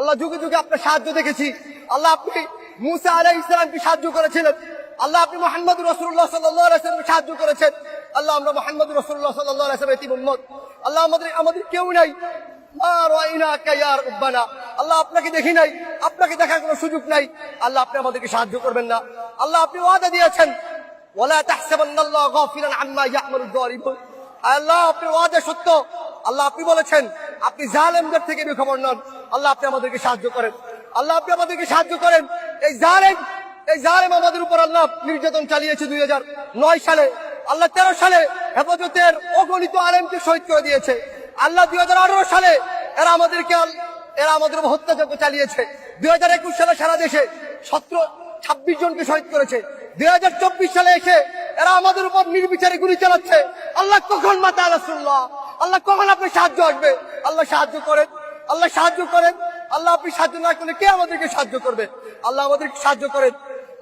আল্লাহ যুগে যুগে আপনার সাহায্য দেখেছি। আল্লাহ আপনি মুসা আলাইহিস সালামকে সাহায্য করেছিলেন। আল্লাহ আপনি মুহাম্মদ রাসূলুল্লাহ সাল্লাল্লাহু আলাইহি ওয়াসাল্লামকে সাহায্য করেছেন। আল্লাহ আমরা মুহাম্মদ রাসূলুল্লাহ সাল্লাল্লাহু আলাইহি ওয়াসাল্লামের এতিম উম্মত। আল্লাহ আমাদের কেউ নাই। আল্লাহ আপনাকে দেখি নাই, আপনাকে দেখার কোনো সুযোগ নাই। আল্লাহ আপনি আমাদেরকে সাহায্য করবেন না। আল্লাহ আপনি ওয়াদা দিয়েছেন, ওয়ালা তাহসাবান্নাল্লাহা গাফিলান আম্মা ইয়া'মালুয যালিমুন। আল্লাহ আপনি ওয়াদা সত্য। আল্লাহ আপনি বলেছেন আপনি জালেমদের থেকে বেখবর নন। আল্লাহ আপনি আমাদেরকে সাহায্য করেন। আল্লাহ আপনি আমাদেরকে সাহায্য করেন। এই জালেম আমাদের উপর আল্লাহ নির্যাতন চালিয়েছে 2009 সালে। আল্লাহ 13 সালে হেফাজতের অগণিত আলেমকে শহীদ করে দিয়েছে। আল্লাহ 2018 সালে এরা আমাদের উপর হত্যাযজ্ঞ চালিয়েছে। 2021 সালে সারা দেশে 26 জনকে শহীদ করেছে। 2024 সালে এসে এরা আমাদের উপর নির্বিচারে গুলি চালাচ্ছে। আল্লাহ কখন মাতা রাসূলুল্লাহ, আল্লাহ কখন আপনি সাহায্য আসবে? আল্লাহ সাহায্য করেন, আল্লাহ সাহায্য করেন। আল্লাহ আপনি সাহায্য না করলে কে আমাদেরকে সাহায্য করবে? আল্লাহ আমাদেরকে সাহায্য করেন,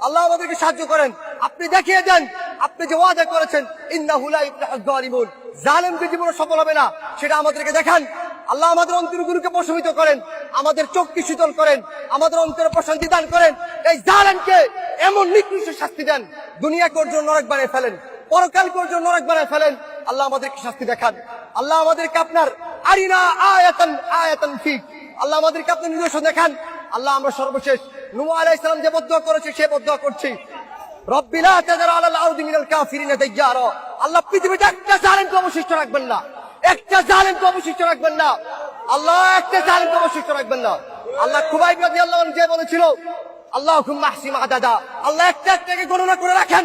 আল্লাহ আমাদেরকে সাহায্য করেন। আপনি দেখিয়ে দেন, আপনি যে ওয়াদা করেছেন ইন্নাহু লা ইফলাহুয যালিমুন, জালেমদের জীবনে সফল হবে না, সেটা আমাদেরকে দেখান। আল্লাহ আমাদের অন্তরগুলোকে প্রশমিত করেন, আমাদের চোখকে শীতল করেন, আমাদের অন্তরে প্রশান্তি দান করেন। এই জালেমকে এমন নিকৃষ্ট শাস্তি দেন, দুনিয়াকে ওর জন্য নরক বানিয়ে ফেলেন, পরকালকে ওর জন্য নরক বানিয়ে ফেলেন। আল্লাহ আমাদেরকে শাস্তি দেখান। আল্লাহ আমাদেরকে আপনার আরিনা আয়াতান ফিক, আল্লাহ আমাদেরকে আপনি নিদর্শন দেখান। আল্লাহ আমরা সর্বশেষ নূহ আলাইহিস সালাম যে বদদুয়া করেছে সে বদদুয়া করছি, রব্বি লা তাযার আলাল আরদি মিনাল কাফিরিনা দাইয়ারা। আল্লাহ পৃথিবীতে একটা জালেমকে অবশিষ্ট রাখবেন না, একটা জালেমকে অবশিষ্ট রাখবেন না। আল্লাহ একটা জালেমকে অবশিষ্ট রাখবেন না। আল্লাহ খুবাইব রাদিয়াল্লাহু আনহু যে বলেছিল আল্লাহুম্মা আহসিন আদাদা, আল্লাহ একটা একটাকে গণনা করে রাখেন।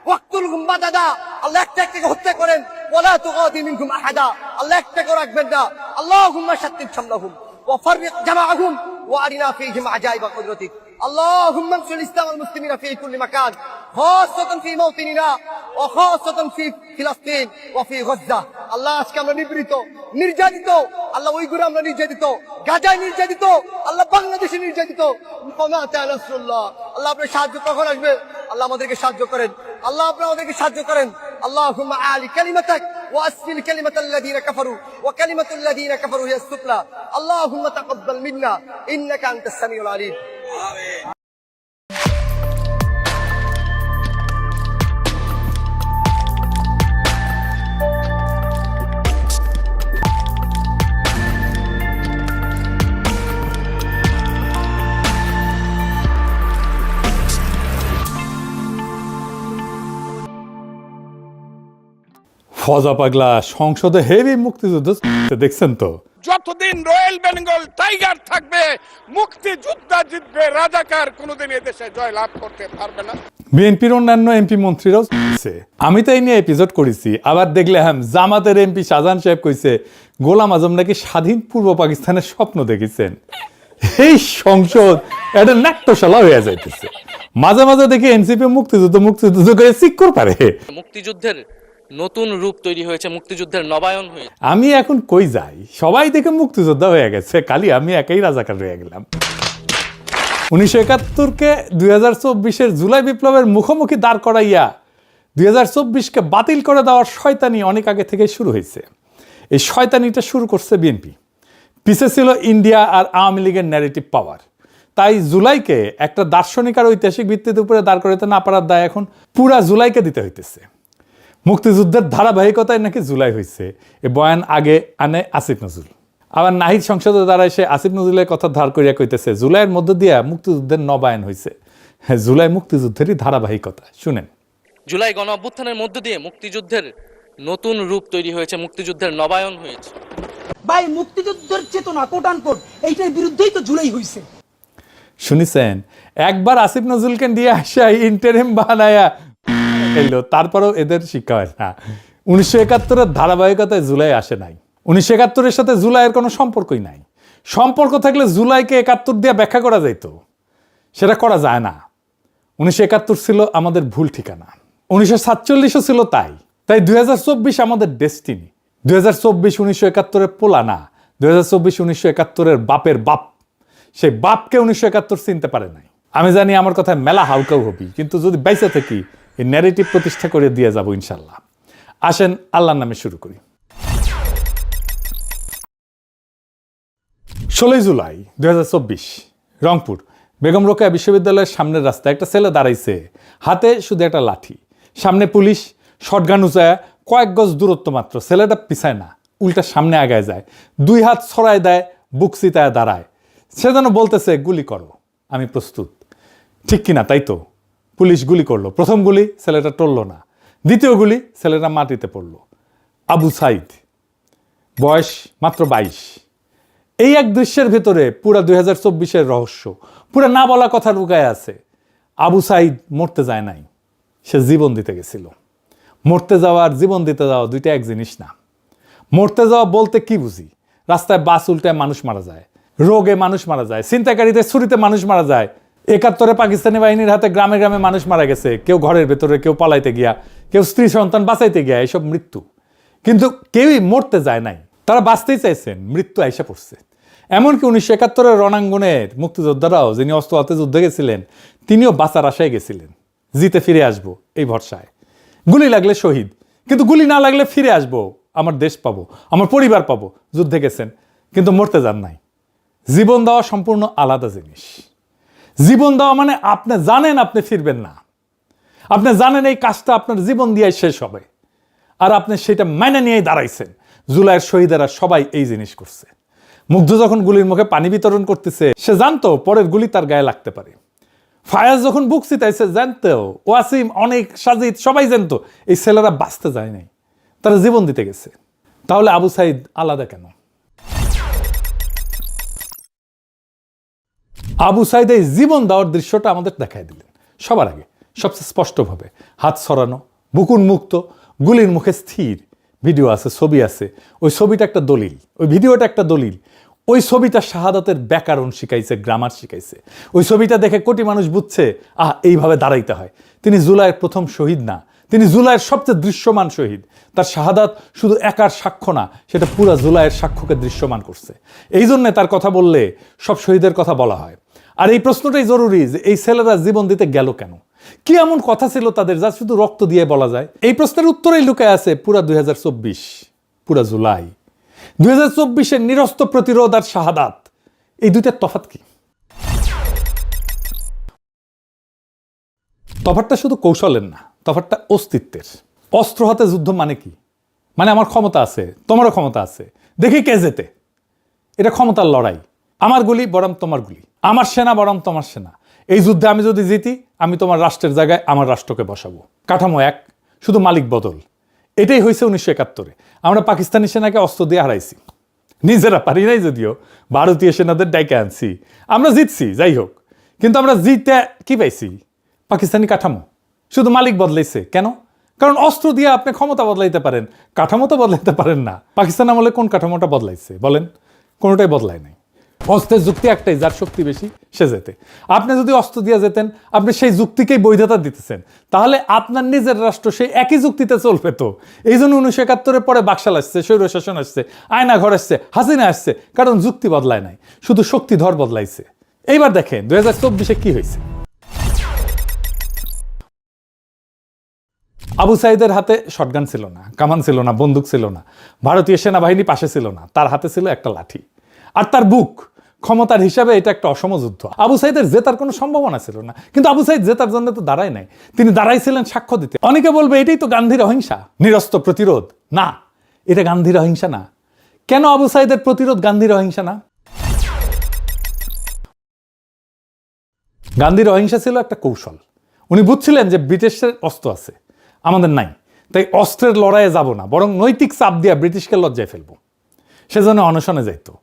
ওয়াক্তুলহুম বাদাদা, আল্লাহ একটা একটাকে হত্যা করেন। ওয়ালা তুগাদি মিনহুম আহাদা, আল্লাহ একটাকে রাখবেন না। আল্লাহুম্মা শাত্তিত শামলাহুম ওয়া ফাররিক জামাআহুম ওয়া আরিনা ফীহিম আজাইবা কুদরতিক। اللهم انصر الاسلام والمسلمين في كل مكان، خاصة في موطننا وخاصة في فلسطين وفي غزة। আল্লাহ আজকে আমরা নিপীড়িত, নির্যাতিত। আল্লাহ উইগুরে আমরা নির্যাতিত, গাজায় নির্যাতিত, আল্লাহ বাংলাদেশে নির্যাতিত। আল্লাহ আপনার সাহায্য কখন আসবে? আল্লাহ আমাদেরকে সাহায্য করেন, আল্লাহ আপনি আমাদেরকে সাহায্য করেন। আল্লাহুম্মা আলি কালিমাতাক ওয়া আসফিল কালিমাতাল লাযিনা কাফারু ওয়া কালিমাতুল লাযিনা কাফারু হিয়া সুফলা। আল্লাহুম্মা তাকাব্বাল মিন্না ইন্নাকা আনতাস সামিউল আলিম। ফজা পাগলা সংসদে হেভি মুক্তিযুদ্ধ দেখছেন তো? যতদিন রয়্যাল বেঙ্গল টাইগার থাকবে মুক্তিযোদ্ধা জিতবে, রাজাকার কোনোদিন এদেশে জয়লাভ করতে পারবে না। বিএনপির অন্যান্য এমপি মন্ত্রীরাও আমি তো এই নিয়ে এপিসোড করেছি। আবার দেখলাম জামাতের এমপি শাহজাহান সাহেব কইছে গোলাম আজম নাকি স্বাধীন পূর্ব পাকিস্তানের স্বপ্ন দেখেছেন। এই সংসদ একটা নাট্যশালা হয়ে যাইতেছে। মাঝে মাঝে দেখি এনসিপি মুক্তিযুদ্ধ করে চিক্কর পারে। মুক্তিযুদ্ধের নতুন রূপ তৈরি হয়েছে, মুক্তিযুদ্ধের নবায়ন হয়েছে। আমি এখন কই যাই, সবাই দেখে মুক্তিযোদ্ধা হয়ে গেছে, খালি আমি একাই রাজাকার হয়ে গেলাম। 1971-কে 2024-এর জুলাই বিপ্লবের মুখোমুখি দাঁড় করাইয়া 2024-কে বাতিল করে দেওয়ার শয়তানি অনেক আগে থেকে শুরু হয়েছে। এই শয়তানিটা শুরু করছে বিএনপি, পিছে ছিল ইন্ডিয়া আর আওয়ামী লীগের ন্যারেটিভ পাওয়ার। তাই জুলাইকে একটা দার্শনিক আর ঐতিহাসিক ভিত্তির উপরে দাঁড় করাতে না পারার দায় এখন পুরা জুলাইকে দিতে হইতেছে। মুক্তিযুদ্ধের ধারাবাহিকতায় নাকি জুলাই হয়েছে, এ বয়ান আগে আনে আসিফ নজরুল। আবার নাহিদ সংসদে দাঁড়ায় সে আসিফ নজরুলের কথা ধার করিয়া কইতেছে জুলাইয়ের মধ্য দিয়ে মুক্তিযুদ্ধের নবায়ন হয়েছে। হ্যাঁ, জুলাই মুক্তিযুদ্ধেরই ধারাবাহিকতা। শুনেন, জুলাই গণ অভ্যুত্থানের মধ্য দিয়ে মুক্তিযুদ্ধের নতুন রূপ তৈরি হয়েছে, মুক্তিযুদ্ধের নবায়ন হয়েছে। ভাই মুক্তিযুদ্ধের চেতনা কোট আনকোট এইটার বিরুদ্ধেই তো জুলাই হয়েছে। শুনিছেন? একবার আসিফ নজরুলকে দিয়ে আসা ইন্টারিম বানায়া এলো, তারপরেও এদের শিক্ষা হয় না। 1971-এর ধারাবাহিকতায় জুলাই আসে নাই। 1971-এর সাথে জুলাইয়ের কোনো সম্পর্কই নাই। সম্পর্ক থাকলে জুলাইকে 71 দিয়ে ব্যাখ্যা করা যাইতো, সেটা করা যায় না। 1971 ছিল আমাদের ভুল ঠিকানা, 1947-ও ছিল তাই 2024 আমাদের ডেস্টিনি। 2024 1971-এর পোলা না, 2024 1971-এর বাপের বাপ। সেই বাপকে 1971 চিনতে পারে নাই। আমি জানি আমার কথায় মেলা হাউকাউ হবি, কিন্তু যদি বাইসে থাকি এই ন্যারেটিভ প্রতিষ্ঠা করে দিয়ে যাব ইনশাল্লাহ। আসেন আল্লাহর নামে শুরু করি। 16 জুলাই 2024 রংপুর বেগম রোকেয়া বিশ্ববিদ্যালয়ের সামনের রাস্তায় একটা ছেলে দাঁড়াইছে, হাতে শুধু একটা লাঠি, সামনে পুলিশ, শটগান উঁচায়, কয়েক গজ দূরত্ব মাত্র। ছেলেটা পিছায় না, উল্টা সামনে আগায় যায়, 2 হাত ছড়ায় দেয়, বুক চিতায় দাঁড়ায়। সে যেন বলতেছে গুলি করো, আমি প্রস্তুত। ঠিক কিনা? তাই তো, পুলিশ গুলি করলো। প্রথম গুলি ছেলেটা টলল না, দ্বিতীয় গুলি ছেলেটা মাটিতে পড়লো। আবু সাইদ, বয়স মাত্র 22। এই এক দৃশ্যের ভেতরে পুরা 2024-এর রহস্য, পুরা না বলা কথা লুকায় আছে। আবু সাইদ মরতে যায় নাই, সে জীবন দিতে গেছিল। মরতে যাওয়া আর জীবন দিতে যাওয়া দুইটা এক জিনিস না। মরতে যাওয়া বলতে কি বুঝি? রাস্তায় বাস উল্টায় মানুষ মারা যায়, রোগে মানুষ মারা যায়, ছিনতাইকারীদের ছুরিতে মানুষ মারা যায়। 71-এ পাকিস্তানি বাহিনীর হাতে গ্রামে গ্রামে মানুষ মারা গেছে, কেউ ঘরের ভেতরে, কেউ পালাইতে গিয়া, কেউ স্ত্রী সন্তান বাঁচাইতে গিয়া, এসব মৃত্যু। কিন্তু কেউই মরতে যায় নাই, তারা বাঁচতেই চাইছেন, মৃত্যু আইসা পড়ছে। এমনকি 1971-এর রণাঙ্গনের মুক্তিযোদ্ধারাও, যিনি অস্ত্র হাতে যুদ্ধে গেছিলেন, তিনিও বাঁচার আশায় গেছিলেন, জিতে ফিরে আসবো এই ভরসায়। গুলি লাগলে শহীদ, কিন্তু গুলি না লাগলে ফিরে আসবো, আমার দেশ পাবো, আমার পরিবার পাবো। যুদ্ধে গেছেন কিন্তু মরতে যান নাই। জীবন দেওয়া সম্পূর্ণ আলাদা জিনিস। জীবন দেওয়া মানে আপনি জানেন আপনি ফিরবেন না, আপনি জানেন এই কাজটা আপনার জীবন দিয়ে শেষ হবে, আর আপনি সেটা মাইনে নিয়েই দাঁড়াইছেন। জুলাইয়ের শহীদেরা সবাই এই জিনিস করছে। মুগ্ধ যখন গুলির মুখে পানি বিতরণ করতেছে, সে জানতো পরের গুলি তার গায়ে লাগতে পারে। ফায়াজ যখন বুক চিতাইছে, জানতো, ওয়াসিম, অনেক, সাজিদ সবাই জানতো এই ছেলেরা বাঁচতে যায় নাই, তারা জীবন দিতে গেছে। তাহলে আবু সাইদ আলাদা কেন? আবু সাইদ এই জীবন দেওয়ার দৃশ্যটা আমাদের দেখাই দিলেন সবার আগে, সবচেয়ে স্পষ্টভাবে। হাত সরানো, বুক উন্মুক্ত, গুলির মুখে স্থির। ভিডিও আছে, ছবি আছে। ওই ছবিটা একটা দলিল, ওই ভিডিওটা একটা দলিল। ওই ছবিটা শাহাদাতের ব্যাকরণ শিখাইছে, গ্রামার শিখাইছে। ওই ছবিটা দেখে কোটি মানুষ বুঝছে, এইভাবে দাঁড়াইতে হয়। তিনি জুলাইয়ের প্রথম শহীদ না, তিনি জুলাইয়ের সবচেয়ে দৃশ্যমান শহীদ। তার শাহাদাত শুধু একার সাক্ষ্য না, সেটা পুরা জুলাইয়ের সাক্ষ্যকে দৃশ্যমান করছে। এই জন্যে তার কথা বললে সব শহীদের কথা বলা হয়। আর এই প্রশ্নটাই জরুরি যে এই ছেলেরা জীবন দিতে গেল কেন? কি এমন কথা ছিল তাদের যা শুধু রক্ত দিয়ে বলা যায়? এই প্রশ্নের উত্তরেই লুকায় আছে পুরা 2024, পুরা জুলাই। 2024-এর নিরস্ত প্রতিরোধ আর শাহাদাত, এই দুইটার তফাৎ কি? তফাৎটা শুধু কৌশলের না, তফাৎটা অস্তিত্বের। অস্ত্র হাতে যুদ্ধ মানে কি? মানে আমার ক্ষমতা আছে, তোমারও ক্ষমতা আছে, দেখি কে জেতে। এটা ক্ষমতার লড়াই। আমার গুলি বরং তোমার গুলি, আমার সেনা বরং তোমার সেনা। এই যুদ্ধে আমি যদি জিতি, আমি তোমার রাষ্ট্রের জায়গায় আমার রাষ্ট্রকে বসাবো। কাঠামো এক, শুধু মালিক বদল। এটাই হয়েছে 1971-এ। আমরা পাকিস্তানি সেনাকে অস্ত্র দিয়ে হারাইছি, নিজেরা পারি নাই যদিও, ভারতীয় সেনাদের ডাইকে আনছি, আমরা জিতছি, যাই হোক। কিন্তু আমরা জিতে কি পাইছি? পাকিস্তানি কাঠামো, শুধু মালিক বদলাইছে। কেন? কারণ অস্ত্র দিয়ে আপনি ক্ষমতা বদলাইতে পারেন, কাঠামো তো বদলাইতে পারেন না। পাকিস্তান আমলে কোন কাঠামোটা বদলাইছে বলেন? কোনোটাই বদলায় নাই। অস্ত্রের যুক্তি একটাই, যার শক্তি বেশি সে যেতে। আপনি যদি অস্ত্র দিয়ে যেতেন, আপনি সেই যুক্তিকেই বৈধতা দিতেছেন, তাহলে আপনার নিজের রাষ্ট্র সেই একই যুক্তিতে চলবে তো। এই জন্য 1971-এর পরে বাকশাল আসছে, স্বৈরশাসন আসছে, আয়না ঘর আসছে, হাসিনা আসছে, কারণ যুক্তি বদলায় নাই, শুধু শক্তিধর বদলাইছে। এইবার দেখেন 2024-এ কি হয়েছে। আবু সাইদের হাতে শটগান ছিল না, কামান ছিল না, বন্দুক ছিল না, ভারতীয় সেনাবাহিনী পাশে ছিল না, তার হাতে ছিল একটা লাঠি আর তার বুক। ক্ষমতার হিসাবে এটা একটা অসম যুদ্ধ। আবু সাইদের জেতার কোনো সম্ভাবনা ছিল না, কিন্তু আবু সাইদ জেতার জন্য তো দাঁড়ায় নাই, তিনি দাঁড়াইছিলেন সাক্ষ্য দিতে। অনেকে বলবে এটাই তো গান্ধীর অহিংসা, নিরস্ত্র প্রতিরোধ। না, এটা গান্ধীর অহিংসা না। কেন আবু সাইদের প্রতিরোধ গান্ধীর অহিংসা না? গান্ধীর অহিংসা ছিল একটা কৌশল। উনি বুঝছিলেন যে ব্রিটিশের অস্ত্র আছে, আমাদের নাই, তাই অস্ত্রের লড়াইয়ে যাব না, বরং নৈতিক চাপ দিয়ে ব্রিটিশকে লজ্জায় ফেলবো। সেজন্য অনশনে যাইতো।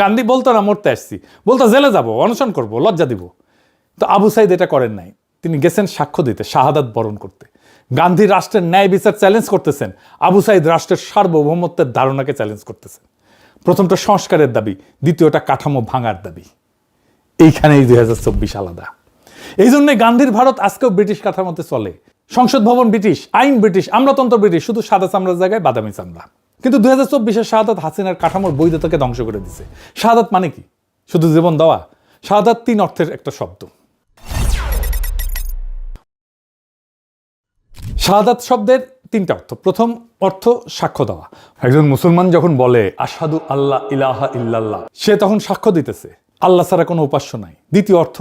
গান্ধী বলতো না মরতে আসছি, বলতো জেলে যাব, অনশন করব, লজ্জা দিব। তো আবু সাইদ এটা করেন নাই, তিনি গেছেন সাক্ষ্য দিতে, শাহাদাত বরণ করতে। গান্ধী রাষ্ট্রের ন্যায় বিচার চ্যালেঞ্জ করতেছেন, আবু সাইদ রাষ্ট্রের সার্বভৌমত্বের ধারণাকে চ্যালেঞ্জ করতেছেন। প্রথমটা সংস্কারের দাবি, দ্বিতীয়টা কাঠামো ভাঙার দাবি। এইখানেই 2024 আলাদা। এই জন্য গান্ধীর ভারত আজকেও ব্রিটিশ কাঠামোতে চলে। সংসদ ভবন ব্রিটিশ, আইন ব্রিটিশ, আমলাতন্ত্র ব্রিটিশ, শুধু সাদা চামড়ার জায়গায় বাদামি চামড়া। কিন্তু 2024-এর শাহাদাত হাসিনার কাঠামোর বৈধতাকে ধ্বংস করে দিছে। শাহাদাত মানে কি? শুধু জীবন দেওয়া? শাহাদাত 3 অর্থের একটা শব্দ। শাহাদাত শব্দের তিনটা অর্থ। প্রথম অর্থ সাক্ষ্য দেওয়া। একজন মুসলমান যখন বলে আশহাদু আল্লাহ ইলাহা ইল্লাল্লাহ, সে তখন সাক্ষ্য দিতেছে আল্লাহ ছাড়া কোনো উপাস্য নাই। দ্বিতীয় অর্থ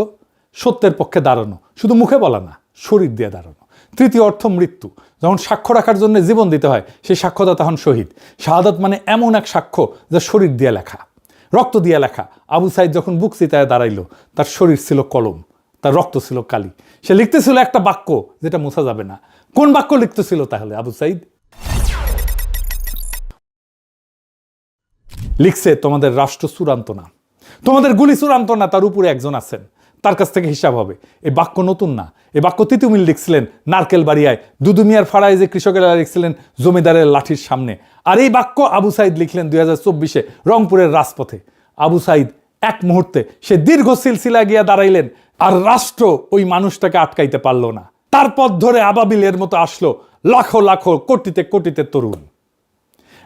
সত্যের পক্ষে দাঁড়ানো, শুধু মুখে বলা না, শরীর দিয়ে দাঁড়ানো। তৃতীয় অর্থ মৃত্যু, যখন সাক্ষ্য রাখার জন্য জীবন দিতে হয় সেই সাক্ষ্যটা তখন শহীদ। শাহাদাত মানে এমন এক সাক্ষ্য যা শরীর দিয়ে লেখা, রক্ত দিয়ে লেখা। আবু সাইদ যখন বুক চিতায় দাঁড়াইলো, তার শরীর ছিল কলম, তার রক্ত ছিল কালি। সে লিখতেছিল একটা বাক্য যেটা মুছা যাবে না। কোন বাক্য লিখতেছিল তাহলে আবু সাইদ? লিখছে তোমাদের রাষ্ট্র চূড়ান্ত না, তোমাদের গুলি চূড়ান্ত না, তার উপরে একজন আছেন, তার কাছ থেকে হিসাব হবে। এই বাক্য নতুন না, এই বাক্য তিতুমিল লিখছিলেন নারকেল বাড়িয়ায়, দুদুমিয়ার ফাড়ায় যে কৃষকেরা লিখছিলেন জমিদারের লাঠির সামনে। আর এই বাক্য আবু সাইদ লিখলেন 2024 রংপুরের রাজপথে। আবু সাইদ এক মুহূর্তে সে দীর্ঘ সিলসিলায় গিয়া দাঁড়াইলেন, আর রাষ্ট্র ওই মানুষটাকে আটকাইতে পারলো না। তার পথ ধরে আবাবিলের মতো আসলো লাখো লাখো কোটিতে কোটিতে তরুণ।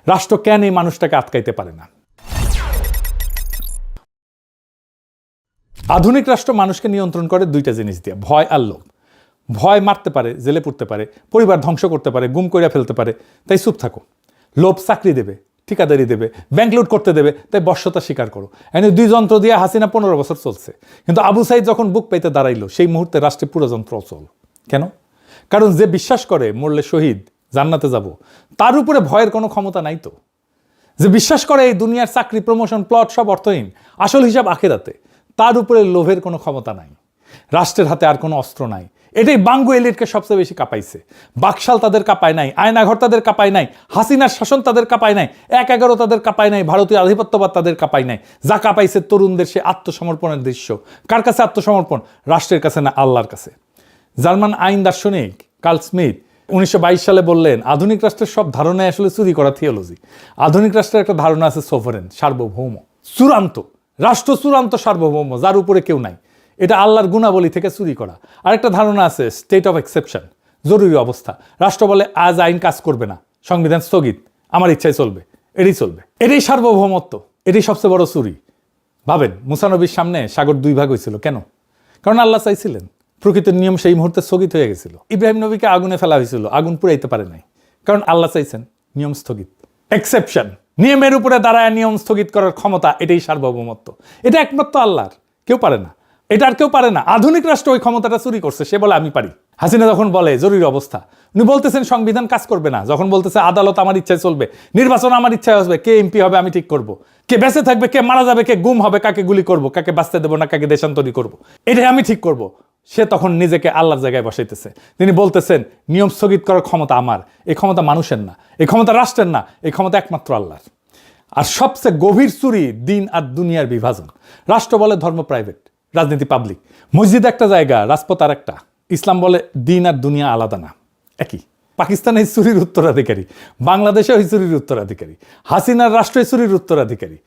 রাষ্ট্র কেন এই মানুষটাকে আটকাইতে পারে না? আধুনিক রাষ্ট্র মানুষকে নিয়ন্ত্রণ করে দুইটা জিনিস দিয়ে, ভয় আর লোভ। ভয় মারতে পারে, জেলে পড়তে পারে, পরিবার ধ্বংস করতে পারে, গুম কইরা ফেলতে পারে, তাই চুপ থাকো। লোভ চাকরি দেবে, ঠিকাদারি দেবে, ব্যাংক লুট করতে দেবে, তাই বশ্যতা স্বীকার করো। এনে দুই যন্ত্র দিয়ে হাসিনা 15 বছর চলছে। কিন্তু আবু সাইদ যখন বুক পাইতে দাঁড়াইলো, সেই মুহূর্তে রাষ্ট্রে পুরো যন্ত্র অচল। কেন? কারণ যে বিশ্বাস করে মরলে শহীদ, জান্নাতে যাব, তার উপরে ভয়ের কোনো ক্ষমতা নাই তো। যে বিশ্বাস করে এই দুনিয়ার চাকরি, প্রমোশন, প্লট সব অর্থহীন, আসল হিসাব আখিরাতে, তার উপরে লোভের কোনো ক্ষমতা নাই। রাষ্ট্রের হাতে আর কোনো অস্ত্র নাই। এটাই বাঙ্গু এলিটকে সবচেয়ে বেশি কাঁপাইছে। বাকশাল তাদের কাঁপায় নাই, আয়নাঘর তাদের কাঁপায় নাই, হাসিনার শাসন তাদের কাঁপায় নাই, 1/11 তাদের কাঁপায় নাই, ভারতীয় আধিপত্যবাদ তাদের কাঁপায় নাই। যা কাঁপাইছে তরুণদের সে আত্মসমর্পণের দৃশ্য। কার কাছে আত্মসমর্পণ? রাষ্ট্রের কাছে না, আল্লাহর কাছে। জার্মান আইন দার্শনিক কার্ল স্মিথ 1922 সালে বললেন, আধুনিক রাষ্ট্রের সব ধারণায় আসলে চুরি করা থিওলজি। আধুনিক রাষ্ট্রের একটা ধারণা আছে সোভারেন, সার্বভৌম, চূড়ান্ত রাষ্ট্র, চূড়ান্ত সার্বভৌম, যার উপরে কেউ নাই। এটা আল্লাহর গুণাবলী থেকে চুরি করা। আরেকটা ধারণা আছে স্টেট অফ এক্সেপশন, জরুরি অবস্থা। রাষ্ট্র বলে আজ আইন কাজ করবে না, সংবিধান স্থগিত, আমার ইচ্ছায় চলবে, এটাই চলবে। এটাই সার্বভৌমত্ব, এটাই সবচেয়ে বড় চুরি। ভাবেন, মুসা নবীর সামনে সাগর 2 ভাগ হয়েছিল কেন? কারণ আল্লাহ চাইছিলেন। প্রকৃতির নিয়ম সেই মুহূর্তে স্থগিত হয়ে গেছিল। ইব্রাহিম নবীকে আগুনে ফেলা হয়েছিল, আগুন পুড়াইতে পারে নাই, কারণ আল্লাহ চাইছেন, নিয়ম স্থগিত। এক্সেপশন, নিয়মের উপরে দাঁড়ায় নিয়ম স্থগিত করার ক্ষমতা, এটাই সার্বভৌমত্ব। এটা একমাত্র আল্লাহর, কেউ পারে না। এটা আর কেউ পারে না। আধুনিক রাষ্ট্র ওই ক্ষমতাটা চুরি করছে, সে বলে আমি পারি। হাসিনা যখন বলে জরুরি অবস্থা, উনি বলতেছেন সংবিধান কাজ করবে না। যখন বলতেছে আদালত আমার ইচ্ছায় চলবে, নির্বাচন আমার ইচ্ছায় আসবে, কে এমপি হবে আমি ঠিক করব, কে বেঁচে থাকবে, কে মারা যাবে, কে গুম হবে, কাকে গুলি করব, কাকে বাঁচতে দেবো না, কাকে দেশান্তরী করব, এটাই আমি ঠিক করব। সে তখন নিজেকে আল্লাহর জায়গায় বসাইতেছে। তিনি বলতেছেন নিয়ম স্থগিত করার ক্ষমতা আমার। এই ক্ষমতা মানুষের না, এই ক্ষমতা রাষ্ট্রের না, এই ক্ষমতা একমাত্র আল্লাহর। আর সবচেয়ে গভীর চুরি দিন আর দুনিয়ার বিভাজন। রাষ্ট্র বলে ধর্ম প্রাইভেট, রাজনীতি পাবলিক। মসজিদ একটা জায়গা, রাজপথ আর একটা। ইসলাম বলে দিন আর দুনিয়া আলাদা না, একই। পাকিস্তান এই চুরির উত্তরাধিকারী, বাংলাদেশে ওই চুরির উত্তরাধিকারী, হাসিনার রাষ্ট্রীয় চুরির উত্তরাধিকারী।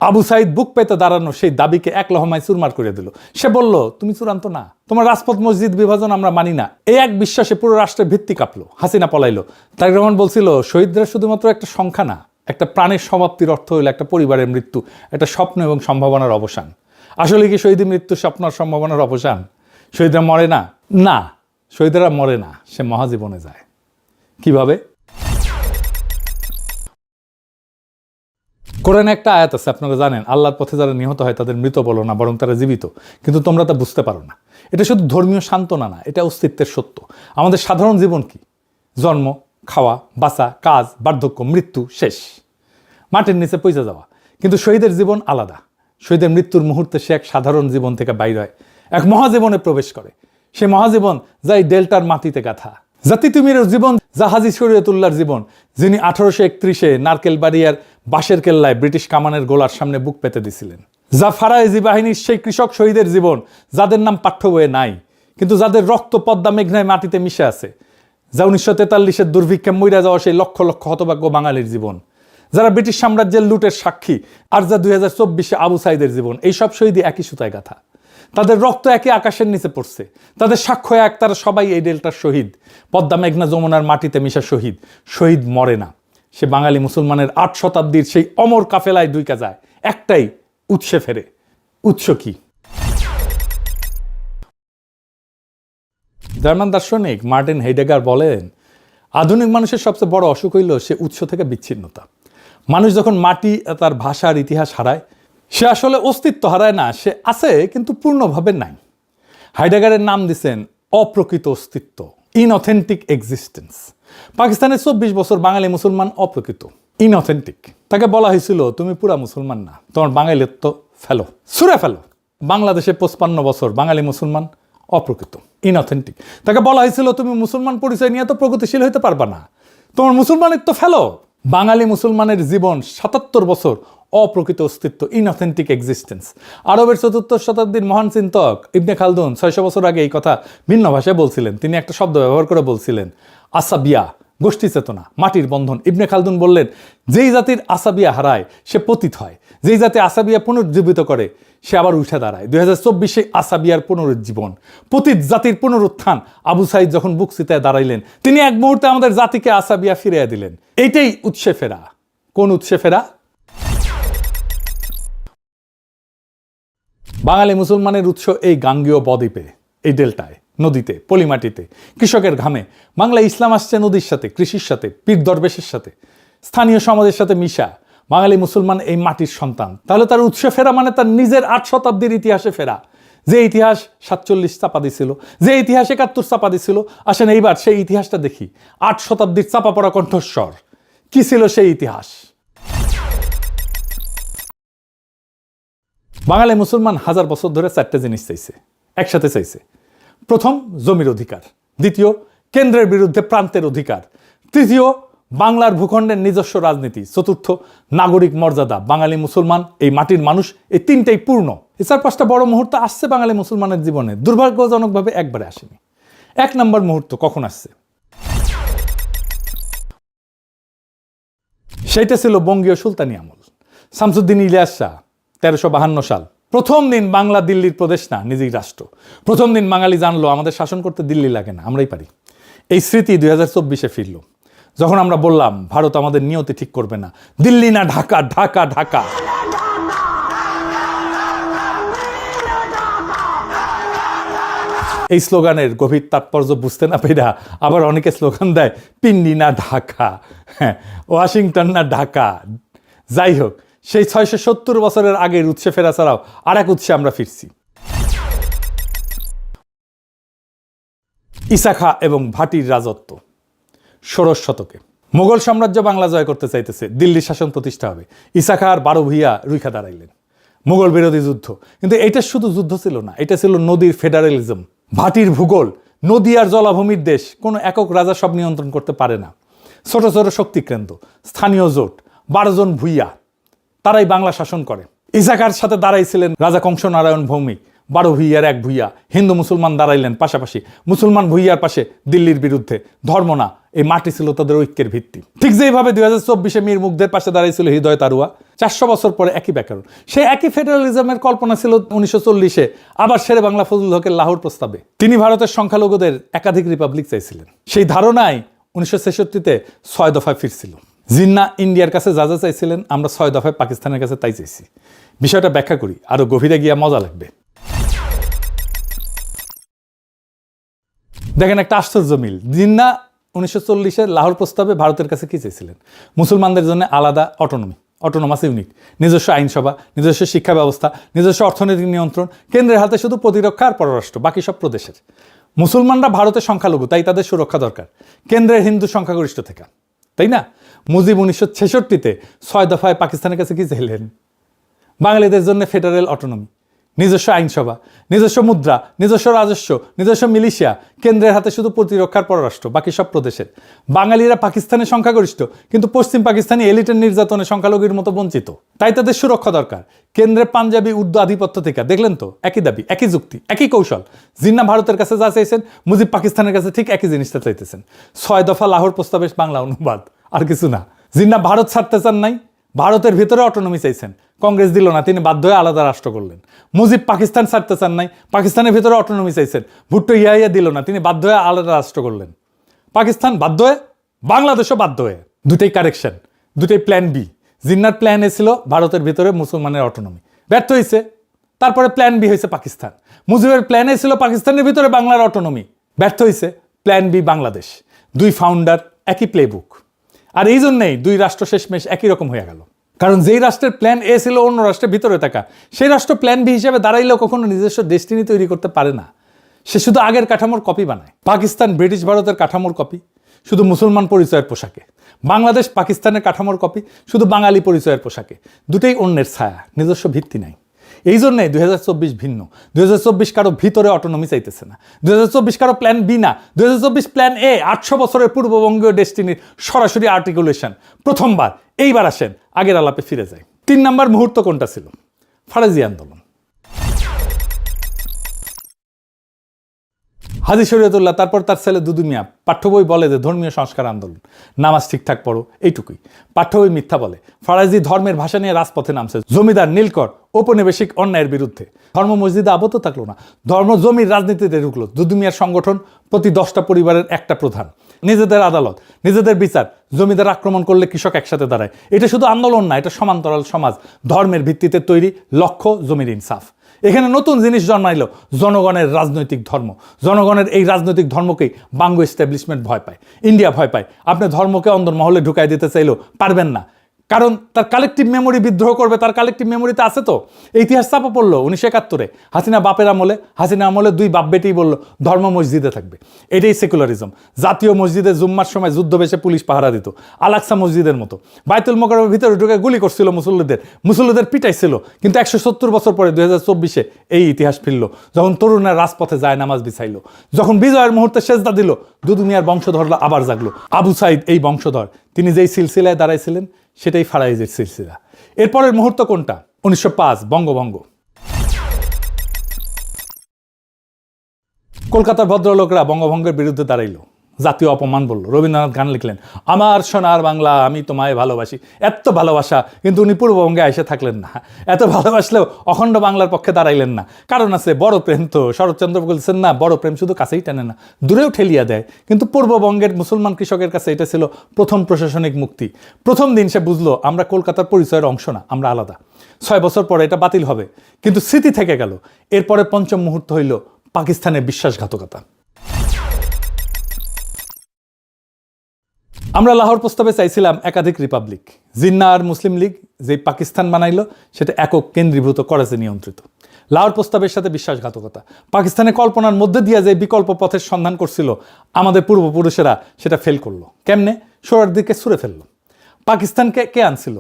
আবু সাইদ বুক পেতে দাঁড়ানো সেই দাবিকে এক লহমায় চুরমার করে দিল। সে বলল তুমি চূড়ান্ত না, তোমার রাজপথ মসজিদ বিভাজন আমরা মানি না। এই এক বিশ্বাসে পুরো রাষ্ট্রের ভিত্তি কাঁপলো। হাসিনা পলাইলো। তারেক রহমান বলছিল শহীদরা শুধুমাত্র একটা সংখ্যা না, একটা প্রাণের সমাপ্তির অর্থ হইল একটা পরিবারের মৃত্যু, একটা স্বপ্ন এবং সম্ভাবনার অবসান। আসলে কি শহীদের মৃত্যু স্বপ্ন আর সম্ভাবনার অবসান? শহীদরা মরে না, না, শহীদরা মরে না, সে মহাজীবনে যায়। কিভাবে? কোরআনে একটা আয়াত আছে, আপনারা জানেন, আল্লাহর পথে যারা নিহত হয় তাদের মৃত বলো না, বরং তারা জীবিত। কিন্তু তোমরা তা বুঝতে পারো না। এটা শুধু ধর্মীয় সান্ত্বনা না, এটা অস্তিত্বের সত্য। আমাদের সাধারণ জীবন কি? জন্ম, খাওয়া, বাঁচা, কাজ, বার্ধক্য, মৃত্যু, শেষ, মাটির নিচে পৌঁছে যাওয়া। কিন্তু শহীদের জীবন আলাদা। শহীদের মৃত্যুর মুহূর্তে সে এক সাধারণ জীবন থেকে বাইর হয়, এক মহাজীবনে প্রবেশ করে। সে মহাজীবন যা এই ডেল্টার মাটিতে গাথা। জাতি তুমির জীবন, যা হাজী শরীয়তুল্লাহর জীবন, যিনি 1831 নারকেল বাড়িয়ার বাঁশের কেল্লায় ব্রিটিশ কামানের গোলার সামনে বুক পেতে দিছিলেন। যা ফারায়েজি বাহিনীর সেই কৃষক শহীদের জীবন, যাদের নাম পাঠ্য বইয়ে নাই, কিন্তু যাদের রক্ত পদ্মা মেঘনায় মাটিতে মিশে আছে। যা 1943 দুর্ভিক্ষে মইরা যাওয়া সেই লক্ষ লক্ষ হতভাগ্য বাঙালির জীবন, যারা ব্রিটিশ সাম্রাজ্যের লুটের সাক্ষী। আর যা 2024 আবু সাইদের জীবন। এই সব শহীদই একই সুতায় গাথা। তাদের রক্ত একই আকাশের নিচে পড়ছে, তাদের সাক্ষ্য এক, তারা সবাই এই ডেল্টার শহীদ। পদ্মা মেঘনা যমুনার মাটিতে মিশা শহীদ। শহীদ মরে না, সে বাঙালি মুসলমানের 8 শতাব্দীর সেই অমর কাফেলায় ডুইকা যায়, একটাই উৎসে ফেরে। উৎস কি? জার্মান দার্শনিক মার্টিন হেইডেগার বলেন, আধুনিক মানুষের সবচেয়ে বড় অসুখ হইল সে উৎস থেকে বিচ্ছিন্নতা। মানুষ যখন মাটি তার ভাষার ইতিহাস হারায়, সে আসলে অস্তিত্ব হারায় না, সে আছে কিন্তু পূর্ণভাবে নাই। হাইডেগারের নাম দিছেন অপ্রকৃত অস্তিত্ব, ইনঅথেন্টিক এক্সিস্টেন্স। পাকিস্তানের 24 বছর বাঙালি মুসলমান অপ্রকৃত, ইনঅথেন্টিক। তাকে বলা হয়েছিল তুমি পুরা মুসলমান না, তোমার বাঙালিত্ব ফেলো, ছুঁড়ে ফেলো। বাংলাদেশে 55 বছর বাঙালি মুসলমান অপ্রকৃত, ইনঅথেন্টিক। তাকে বলা হয়েছিল তুমি মুসলমান পরিচয় নিয়ে তো প্রগতিশীল হইতে পারবা না, তোমার মুসলমানিত্ব ফেলো। বাঙালি মুসলমানের জীবন 77 বছর অপ্রকৃত অস্তিত্ব, ইনঅথেন্টিক এক্সিস্টেন্স। আরবের 4th শতাব্দীর মহান চিন্তক ইবনে খালদুন 600 বছর আগে এই কথা ভিন্ন ভাষায় বলছিলেন। তিনি একটা শব্দ ব্যবহার করে বলছিলেন আসাবিয়া, গোষ্ঠী চেতনা, মাটির বন্ধন। ইবনে খালদুন বললেন যেই জাতির আসাবিয়া হারায় সে পতিত হয়, যেই জাতি আসাবিয়া পুনরুজ্জীবিত করে সে আবার উঠে দাঁড়ায়। 2024 আসাবিয়ার পুনরুজ্জীবন, পতিত জাতির পুনরুত্থান। আবু সাইদ যখন বুক চিতায় দাঁড়াইলেন, তিনি এক মুহূর্তে আমাদের জাতিকে আসাবিয়া ফিরিয়ে দিলেন। এইটাই উৎসে ফেরা। কোন উৎসে ফেরা? বাঙালি মুসলমানের উৎস এই গাঙ্গেয় বদ্বীপে, এই ডেল্টায়, নদীতে, পলিমাটিতে, কৃষকের ঘামে। বাংলা ইসলাম আসছে নদীর সাথে, কৃষির সাথে, পীর দরবেশের সাথে, স্থানীয় সমাজের সাথে মিশা। বাঙালি মুসলমান এই মাটির সন্তান। তাহলে তার উৎসে ফেরা মানে তার নিজের 8 শতাব্দীর ইতিহাসে ফেরা। যে ইতিহাস 47 চাপা দিছিল, যে ইতিহাস 71 চাপা দিছিল। আসেন এইবার সেই ইতিহাসটা দেখি। 8 শতাব্দীর চাপা পড়া কণ্ঠস্বর কি ছিল সেই ইতিহাস? বাঙালি মুসলমান 1000 বছর ধরে 4টে জিনিস চাইছে, একসাথে চাইছে। প্রথম, জমির অধিকার। দ্বিতীয়, কেন্দ্রের বিরুদ্ধে প্রান্তের অধিকার। তৃতীয়, বাংলার ভূখণ্ডের নিজস্ব রাজনীতি। চতুর্থ, নাগরিক মর্যাদা। বাঙালি মুসলমান, এই মাটির মানুষ, এই 3টাই পূর্ণ। এই 4-5টা বড় মুহূর্ত আসছে বাঙালি মুসলমানের জীবনে, দুর্ভাগ্যজনকভাবে একবারে আসেনি। 1 নম্বর মুহূর্ত কখন আসছে? সেইটা ছিল বঙ্গীয় সুলতানি আমল। শামসুদ্দিন ইলিয়াস শাহ 1352 সাল। প্রথম দিন বাংলা দিল্লির প্রদেশ না, নিজেই রাষ্ট্র। প্রথম দিন বাঙালি জানলো আমাদের শাসন করতে দিল্লি লাগে না, আমরাই পারি। এই স্মৃতি 2024-এ ফিরল, যখন আমরা বললাম ভারত আমাদের নিয়তি ঠিক করবে না, দিল্লি না ঢাকা, ঢাকা ঢাকা। এই স্লোগানের গভীর তাৎপর্য বুঝতে না পেরা আবার অনেকে স্লোগান দেয় পিন্ডি না ঢাকা, হ্যাঁ, ওয়াশিংটন না ঢাকা। যাই হোক, সেই 670 বছরের আগের উৎসে ফেরা ছাড়াও আর এক উৎসে আমরা ফিরছি। ঈসা খাঁ এবং ভাটির রাজত্ব 16 শতকে। মোগল সাম্রাজ্য বাংলা জয় করতে চাইতেছে, দিল্লির শাসন প্রতিষ্ঠা হবে। ঈসা খাঁ আর 12 ভূঁইয়া রুখা দাঁড়াইলেন। মোগল বিরোধী যুদ্ধ। কিন্তু এটা শুধু যুদ্ধ ছিল না, এটা ছিল নদীর ফেডারেলিজম। ভাটির ভূগোল, নদী আর জলাভূমির দেশ, কোনো একক রাজা সব নিয়ন্ত্রণ করতে পারে না। ছোট ছোট শক্তিকেন্দ্র, স্থানীয় জোট, 12 জন ভূঁইয়া, তারাই বাংলা শাসন করে। ঈসা খাঁর সাথে দাঁড়াইছিলেন রাজা কংস নারায়ণ ভৌমিক। 12 ভূঁইয়ার 1 ভূঁইয়া। হিন্দু মুসলমান দাঁড়াইলেন পাশাপাশি, মুসলমান ভূঁইয়ার পাশে দিল্লির বিরুদ্ধে। ধর্ম না, এই মাটি ছিল তাদের ঐক্যের ভিত্তি। ঠিক যেভাবে 2024-এ মীর মুগ্ধের পাশে দাঁড়াইছিল হৃদয় তারুয়া। 400 বছর পরে একই ব্যাকরণ। সেই একই ফেডারেলিজমের কল্পনা ছিল 1940-এ আবার শেরে বাংলা ফজলুল হকের লাহোর প্রস্তাবে। তিনি ভারতের সংখ্যালঘুদের একাধিক রিপাবলিক চাইছিলেন। সেই ধারণায় 1966-তে 6 দফায় ফিরছিল। জিন্না ইন্ডিয়ার কাছে যা যা চাইছিলেন, আমরা 6 দফায় পাকিস্তানের কাছে তাই চাইছি। বিষয়টা ব্যাখ্যা করি, আরো গভীরে গিয়া মজা লাগবে। দেখেন একটা আশ্চর্য মিল। জিন্না 1940-এর লাহোর প্রস্তাবে ভারতের কাছে কি চেয়েছিলেন? মুসলমানদের জন্য আলাদা অটোনমি, অটোনোমাস ইউনিট, নিজস্ব আইনসভা, নিজস্ব শিক্ষা ব্যবস্থা, নিজস্ব অর্থনৈতিক নিয়ন্ত্রণ, কেন্দ্রের হাতে শুধু প্রতিরক্ষা আর পররাষ্ট্র, বাকি সব প্রদেশের। মুসলমানরা ভারতের সংখ্যালঘু, তাই তাদের সুরক্ষা দরকার কেন্দ্রের হিন্দু সংখ্যাগরিষ্ঠ থেকে, তাই না? মুজিব 1966-তে 6 দফায় পাকিস্তানের কাছে কি চাইলেন? বাঙালিদের জন্য ফেডারেল অটোনমি, নিজস্ব আইনসভা, নিজস্ব মুদ্রা, নিজস্ব রাজস্ব, নিজস্ব মিলিশিয়া, কেন্দ্রের হাতে শুধু প্রতিরক্ষার পররাষ্ট্র, বাকি সব প্রদেশের। বাঙালিরা পাকিস্তানের সংখ্যাগরিষ্ঠ, কিন্তু পশ্চিম পাকিস্তানি এলিটের নির্যাতনে সংখ্যালঘুর মতো বঞ্চিত, তাই তাদের সুরক্ষা দরকার কেন্দ্রের পাঞ্জাবি উর্দু আধিপত্য থেকে। দেখলেন তো, একই দাবি, একই যুক্তি, একই কৌশল। জিন্না ভারতের কাছে যা চাইছেন, মুজিব পাকিস্তানের কাছে ঠিক একই জিনিসটা চাইতেছেন। 6 দফা লাহোর প্রস্তাবের বাংলা অনুবাদ, আর কিছু না। জিন্না ভারত ছাড়তে চান নাই, ভারতের ভিতরে অটোনমি চাইছেন, কংগ্রেস দিল না, তিনি বাধ্য হয়ে আলাদা রাষ্ট্র করলেন। মুজিব পাকিস্তান ছাড়তে চান নাই, পাকিস্তানের ভিতরে অটোনমি চাইছেন, ভুট্টো ইয়া দিল না, তিনি বাধ্য হয়ে আলাদা রাষ্ট্র করলেন। পাকিস্তান বাধ্য হয়ে, বাংলাদেশও বাধ্য হয়ে। দুটাই কারেকশন, দুটাই প্ল্যান বি। জিন্নার প্ল্যান এ ছিল ভারতের ভিতরে মুসলমানের অটোনমি, ব্যর্থ হয়েছে। তারপরে প্ল্যান বি হয়েছে পাকিস্তান। মুজিবের প্ল্যান এ ছিল পাকিস্তানের ভিতরে বাংলার অটোনমি, ব্যর্থ হয়েছে। Plan B Bangladesh. 2 ফাউন্ডার, একই প্লেবুক। আর এই জন্যেই দুই রাষ্ট্র শেষমেশ একই রকম হয়ে গেল। কারণ যেই রাষ্ট্রের প্ল্যান এ ছিল অন্য রাষ্ট্রের ভিতরে থাকা, সেই রাষ্ট্র প্ল্যান বি হিসেবে দাঁড়াইলেও কখনো নিজস্ব ডেস্টিনি তৈরি করতে পারে না। সে শুধু আগের কাঠামোর কপি বানায়। পাকিস্তান ব্রিটিশ ভারতের কাঠামোর কপি, শুধু মুসলমান পরিচয়ের পোশাকে। বাংলাদেশ পাকিস্তানের কাঠামোর কপি, শুধু বাঙালি পরিচয়ের পোশাকে। দুটোই অন্যের ছায়া, নিজস্ব ভিত্তি নাই। এই জন্যই 2024 ভিন্ন। 2024 কারো ভিতরে অটোনমি চাইতেছে না। 2024 কারো প্ল্যান বি না। 2024 প্ল্যান এ, 800 বছরের পূর্ববঙ্গীয় ডেস্টিনির সরাসরি আর্টিকুলেশন। প্রথমবার এইবার আসেন আগের আলাপে ফিরে যায়। 3 নম্বর মুহূর্ত কোনটা ছিল? ফারাজি আন্দোলন। হাজী শরীয়তুল্লাহ, তারপর তার ছেলে দুদু মিয়া। পাঠ্য বই বলে যে ধর্মীয় সংস্কার আন্দোলন, নামাজ ঠিকঠাক পড়ো, এইটুকুই। পাঠ্য বই মিথ্যা বলে। ফারাজি ধর্মের ভাষা নিয়ে রাজপথে নামছে, জমিদার নীলকর ঔপনিবেশিক অন্যায়ের বিরুদ্ধে। ধর্ম মসজিদে আবদ্ধ থাকলো না, ধর্ম জমির রাজনীতিতে ঢুকলো। দুদু মিয়ার সংগঠন প্রতি 10টা পরিবারের একটা প্রধান, নিজেদের আদালত, নিজেদের বিচার। জমিদার আক্রমণ করলে কৃষক একসাথে দাঁড়ায়। এটা শুধু আন্দোলন না, এটা সমান্তরাল সমাজ, ধর্মের ভিত্তিতে তৈরি, লক্ষ্য জমির ইনসাফ। এখানে নতুন জিনিস জন্মাইল, জনগণের রাজনৈতিক ধর্ম। জনগণের এই রাজনৈতিক ধর্মকেই বাংলো এস্টাবলিশমেন্ট ভয় পায়, ইন্ডিয়া ভয় পায়। আপনি ধর্মকে অন্দরমহলে ঢুকাই দিতে চাইলেও পারবেন না, কারণ তার কালেকটিভ মেমোরি বিদ্রোহ করবে। তার কালেকটিভ মেমোরিতে আছে তো। ইতিহাস চাপা পড়লো 1971-এ হাসিনা বাপের আমলে। হাসিনা আমলে 2 বাপ বেটেই বললো ধর্ম মসজিদে থাকবে। এটাই সেকুলারিজম। জাতীয় মসজিদে জুম্মার সময় যুদ্ধ বেশে পুলিশ পাহারা দিত, আলাকসা মসজিদের মতো। বাইতুল মোকাররমের ভিতরে ঢুকে গুলি করছিল মুসল্লিদের পিটাইছিল। কিন্তু 170 বছর পরে 2024-এ এই ইতিহাস ফিরল, যখন তরুণরা রাজপথে যায় নামাজ বিছাইল, যখন বিজয়ের মুহূর্তে সেজদা দিল। দুদু মিয়ার বংশধররা আবার জাগলো। আবু সাইদ এই বংশধর, তিনি যেই সিলসিলায় দাঁড়াইছিলেন সেটাই ফারাইজের সিলসিলা। এরপরের মুহূর্ত কোনটা? 1905 বঙ্গভঙ্গ। কলকাতার ভদ্রলোকরা বঙ্গভঙ্গের বিরুদ্ধে দাঁড়াইল, জাতীয় অপমান বলল। রবীন্দ্রনাথ গান লিখলেন, আমার সোনার বাংলা আমি তোমায় ভালোবাসি। এত ভালোবাসা, কিন্তু উনি পূর্ববঙ্গে এসে থাকলেন না। এত ভালোবাসলেও অখণ্ড বাংলার পক্ষে দাঁড়াইলেন না। কারণ আছে, বড় প্রেম তো। শরৎচন্দ্র বলছেন না, বড় প্রেম শুধু কাছেই টানে না, দূরেও ঠেলিয়া দেয়। কিন্তু পূর্ববঙ্গের মুসলমান কৃষকের কাছে এটা ছিল প্রথম প্রশাসনিক মুক্তি। প্রথম দিন সে বুঝলো আমরা কলকাতার পরিচয়ের অংশ না, আমরা আলাদা। 6 বছর পরে এটা বাতিল হবে, কিন্তু স্মৃতি থেকে গেল। এরপরে পঞ্চম মুহূর্ত হইল পাকিস্তানের বিশ্বাসঘাতকতা। আমরা লাহোর প্রস্তাবে চাইছিলাম একাধিক রিপাবলিক। জিন্না আর মুসলিম লীগ যে পাকিস্তান বানাইলো সেটা একক কেন্দ্রীভূত, করাচি নিয়ন্ত্রিত। লাহোর প্রস্তাবের সাথে বিশ্বাসঘাতকতা। পাকিস্তানের কল্পনার মধ্যে দিয়ে যে বিকল্প পথের সন্ধান করছিল আমাদের পূর্বপুরুষেরা, সেটা ফেল করলো। কেমনে? সোহরাওয়ার্দীকে ছুঁড়ে ফেললো। পাকিস্তানকে কে আনছিল?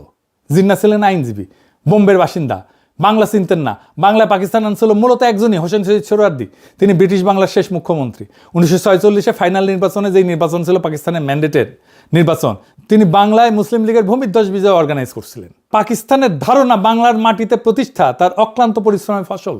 জিন্না ছিলেন আইনজীবী, বোম্বের বাসিন্দা, বাংলা চিনতেন না। বাংলায় পাকিস্তান আনছিল মূলত একজনই, হোসেন শহীদ সোহরাওয়ার্দী। তিনি ব্রিটিশ বাংলার শেষ মুখ্যমন্ত্রী। 1946-এ ফাইনাল নির্বাচনে, যেই নির্বাচন ছিল পাকিস্তানের ম্যান্ডেটের নির্বাচন, তিনি বাংলায় মুসলিম লীগের ভূমিধ্বস বিজয় অর্গানাইজ করছিলেন। পাকিস্তানের ধারণা বাংলার মাটিতে প্রতিষ্ঠা তার অক্লান্ত পরিশ্রমের ফসল।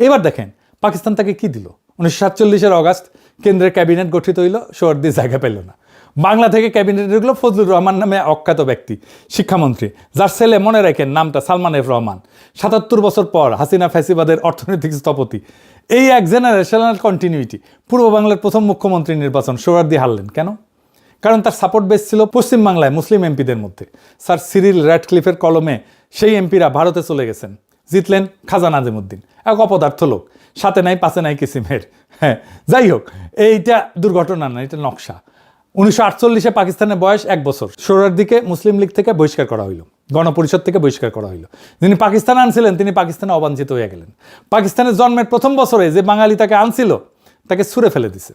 এবার দেখেন পাকিস্তান তাকে কি দিল। 1947-এর অগাস্ট কেন্দ্রের ক্যাবিনেট গঠিত হইল, সোহরাওয়ার্দী জায়গা পেল না। বাংলা থেকে ক্যাবিনেটে ঢুকলো ফজলুর রহমান নামে অখ্যাত ব্যক্তি, শিক্ষামন্ত্রী, যার ছেলে, মনে রাখেন নামটা, সালমান এফ রহমান। 77 বছর পর হাসিনা ফ্যাসিবাদের অর্থনৈতিক স্থপতি। এই এক জেনারেশনাল কন্টিনিউটি। পূর্ব বাংলার প্রথম মুখ্যমন্ত্রী নির্বাচন সোহরাওয়ার্দী হারলেন কেন? কারণ তার সাপোর্ট বেস ছিল পশ্চিমবাংলায় মুসলিম এমপিদের মধ্যে। স্যার সিরিল র্যাডক্লিফের কলমে সেই এমপিরা ভারতে চলে গেছেন। জিতলেন খাজা নাজিমুদ্দিন, এক অপদার্থ লোক, সাথে নাই পাশে নাই কিসিমের। হ্যাঁ, যাই হোক, এইটা দুর্ঘটনা না, এটা নকশা। 1948-এ পাকিস্তানের বয়স 1 বছর। সোহরাওয়ার্দীকে মুসলিম লীগ থেকে বহিষ্কার করা হইল, গণপরিষদ থেকে বহিষ্কার করা হইল। যিনি পাকিস্তান আনছিলেন তিনি পাকিস্তানে অবাঞ্ছিত হয়ে গেলেন। পাকিস্তানের জন্মের প্রথম বছরে যে বাঙালি তাকে আনছিল তাকে ছুঁড়ে ফেলে দিছে।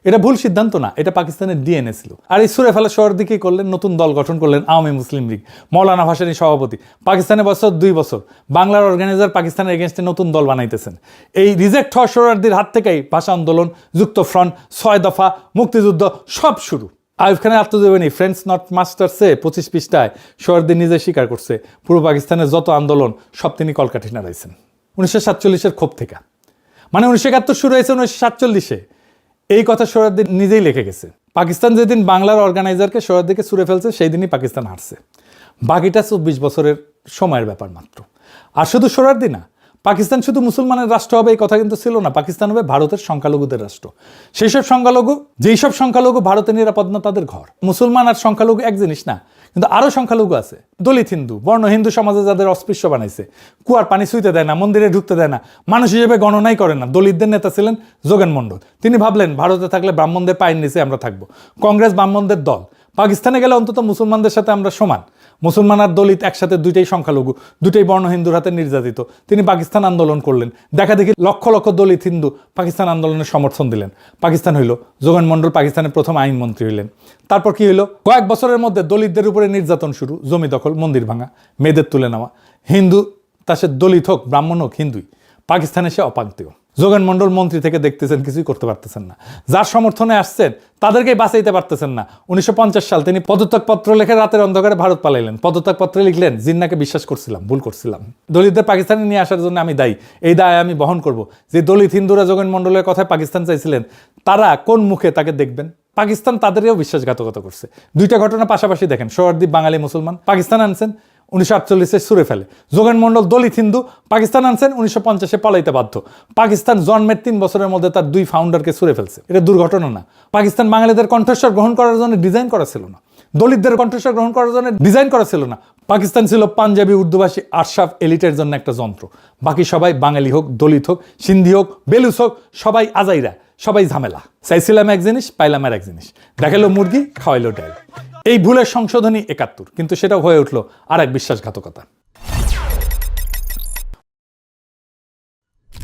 এটা ভুল সিদ্ধান্ত না, এটা পাকিস্তানের ডিএনএ ছিল। আর এই ছুঁড়ে ফেলা সোহরাওয়ার্দী কি করলেন? নতুন দল গঠন করলেন, আওয়ামী মুসলিম লীগ। মৌলানা ভাসানী সভাপতি। পাকিস্তানের বছর 2 বছর। বাংলার অর্গানাইজার পাকিস্তানের এগেনস্টে নতুন দল বানাইতেছেন। এই রিজেক্ট হওয়া সোহরাওয়ার্দীর হাত থেকেই ভাষা আন্দোলন, যুক্ত ফ্রন্ট, 6 দফা, মুক্তিযুদ্ধ সব শুরু। আইয়ুব খানের আত্মজীবনী ফ্রেন্ডস নট মাস্টার্সে 25 পৃষ্ঠায় সোহরাওয়ার্দী নিজে স্বীকার করছে পূর্ব পাকিস্তানের যত আন্দোলন সব তিনি কলকাঠি নাড়াইছেন 1947-এর ক্ষোভ থেকে। মানে 1971 শুরু হয়েছে 1947-এ। এই কথা সোহরাওয়ার্দী নিজেই লিখে গেছে। পাকিস্তান যেদিন বাংলার অর্গানাইজারকে সোহরাওয়ার্দীকে ছুঁড়ে ফেলছে সেই দিনই পাকিস্তান হারছে। বাকিটা 24 বছরের সময়ের ব্যাপার মাত্র। আর শুধু সোহরাওয়ার্দী না, পাকিস্তান শুধু মুসলমানের রাষ্ট্র হবে এই কথা কিন্তু ছিল না, পাকিস্তান হবে ভারতের সংখ্যালঘুদের রাষ্ট্র। যেই সব সংখ্যালঘু ভারতে নিরাপদ না তাদের ঘর। মুসলমান আর সংখ্যালঘু এক জিনিস না, কিন্তু আরো সংখ্যালঘু আছে, দলিত হিন্দু, বর্ণ হিন্দু সমাজে যাদের অস্পৃশ্য বানাইছে, কুয়ার পানি ছুঁইতে দেয় না, মন্দিরে ঢুকতে দেয় না, মানুষ হিসেবে গণনাই করে না। দলিতদের নেতা ছিলেন যোগেন মন্ডল। তিনি ভাবলেন ভারতে থাকলে ব্রাহ্মণদের পায়ের নিচে আমরা থাকবো, কংগ্রেস ব্রাহ্মণদের দল, পাকিস্তানে গেলে অন্তত মুসলমানদের সাথে আমরা সমান। মুসলমান আর দলিত একসাথে, দুইটাই সংখ্যালঘু, দুইটাই বর্ণ হিন্দুর হাতে নির্যাতিত। তিনি পাকিস্তান আন্দোলন করলেন, দেখা দেখি লক্ষ লক্ষ দলিত হিন্দু পাকিস্তান আন্দোলনের সমর্থন দিলেন। পাকিস্তান হইল, যোগেন মন্ডল পাকিস্তানের প্রথম আইনমন্ত্রী হইলেন। তারপর কি হইল, কয়েক বছরের মধ্যে দলিতদের উপরে নির্যাতন শুরু, জমি দখল, মন্দির ভাঙা, মেয়েদের তুলে নেওয়া। হিন্দু তা সে দলিত হোক, ব্রাহ্মণ হোক, হিন্দুই, পাকিস্তানে সে অপান্তীয়। যোগেন মন্ডল মন্ত্রী থেকে দেখতেছেন, কিছুই করতে পারতেছেন না। যার সমর্থনে আসছেন তাদেরকেই বাঁচাইতে পারতেছেন না। 1950 সাল তিনি পদত্যাগপত্র লিখে রাতের অন্ধকারে ভারত পালাইলেন। পদত্যাগপত্রে লিখলেন, জিন্নাকে বিশ্বাস করছিলাম, ভুল করছিলাম, দলিতদের পাকিস্তানে নিয়ে আসার জন্য আমি দায়ী, এই দায় আমি বহন করব। যে দলিত হিন্দুরা যোগেন মন্ডলের কথায় পাকিস্তান চাইছিলেন, তারা কোন মুখে তাকে দেখবেন? পাকিস্তান তাদেরও বিশ্বাসঘাতকতা করছে। দুইটা ঘটনা পাশাপাশি দেখেন, সোহরাদ্বীপ বাঙালি মুসলমান, পাকিস্তান আনছেন 1948 ছুড়ে ফেলে। যোগেন মন্ডল দলিত হিন্দু, পাকিস্তান আনছেন 1950 পালাইতে বাধ্য। পাকিস্তান জন্মের 3 বছরের মধ্যে তার 2 ফাউন্ডারকে ছুড়ে ফেলছে। এটা দুর্ঘটনা না। পাকিস্তান বাঙালিদের কণ্ঠস্বর গ্রহণ করার জন্য ডিজাইন করা ছিল না, দলিতদের কণ্ঠস্বর গ্রহণ করার জন্য ডিজাইন করা ছিল না। পাকিস্তান ছিল পাঞ্জাবি উর্দুভাষী আশরাফ এলিটের জন্য একটা যন্ত্র। বাকি সবাই বাঙালি হোক, দলিত হোক, সিন্ধি হোক, বেলুচ হোক, সবাই আজাইরা, সবাই ঝামেলা। চাইছিলাম এক জিনিস, পাইলাম আর এক জিনিস, দেখালো মুরগি, খাওয়াইলো ডাল। এই ভুলের সংশোধনী 71, কিন্তু সেটাও হয়ে উঠলো আর এক বিশ্বাসঘাতকতা।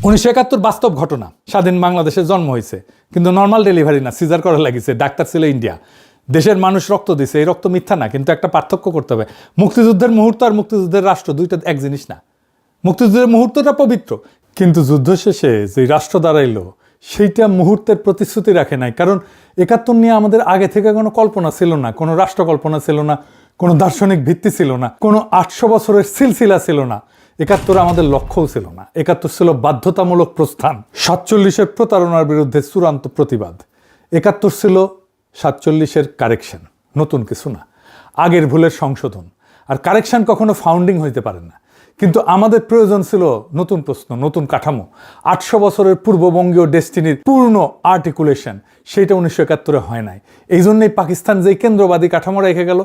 1971 বাস্তব ঘটনা। স্বাধীন বাংলাদেশে জন্ম হয়েছে, কিন্তু নর্মাল ডেলিভারি না, সিজার করা লাগিছে। ডাক্তার ছিল ইন্ডিয়া। দেশের মানুষ রক্ত দিছে, এই রক্ত মিথ্যা না, কিন্তু একটা পার্থক্য করতে হবে। মুক্তিযুদ্ধের মুহূর্ত আর মুক্তিযুদ্ধের রাষ্ট্র দুইটা এক জিনিস না। মুক্তিযুদ্ধের মুহূর্তটা পবিত্র, কিন্তু যুদ্ধ শেষে যে রাষ্ট্র দাঁড়াইলো সেইটা মুহূর্তের প্রতিশ্রুতি রাখে নাই। কারণ 71 নিয়ে আমাদের আগে থেকে কোনো কল্পনা ছিল না, কোনো রাষ্ট্র কল্পনা ছিল না, কোনো দার্শনিক ভিত্তি ছিল না, কোনো 800 বছরের সিলসিলা ছিল না। 71 আমাদের লক্ষ্যও ছিল না। 71 ছিল বাধ্যতামূলক প্রস্থান, 47-এর প্রতারণার বিরুদ্ধে চূড়ান্ত প্রতিবাদ। 71 ছিল 47-এর কারেকশন, নতুন কিছু না, আগের ভুলের সংশোধন। আর কারেকশন কখনো ফাউন্ডিং হইতে পারে না, কিন্তু আমাদের প্রয়োজন ছিল নতুন প্রশ্ন, নতুন কাঠামো। 800 বছরের পূর্ববঙ্গীয় ডেস্টিনির পূর্ণ আর্টিকুলেশন, সেটা 1971 হয় নাই। এই জন্যই পাকিস্তান যেই কেন্দ্রবাদী কাঠামো রেখে গেল,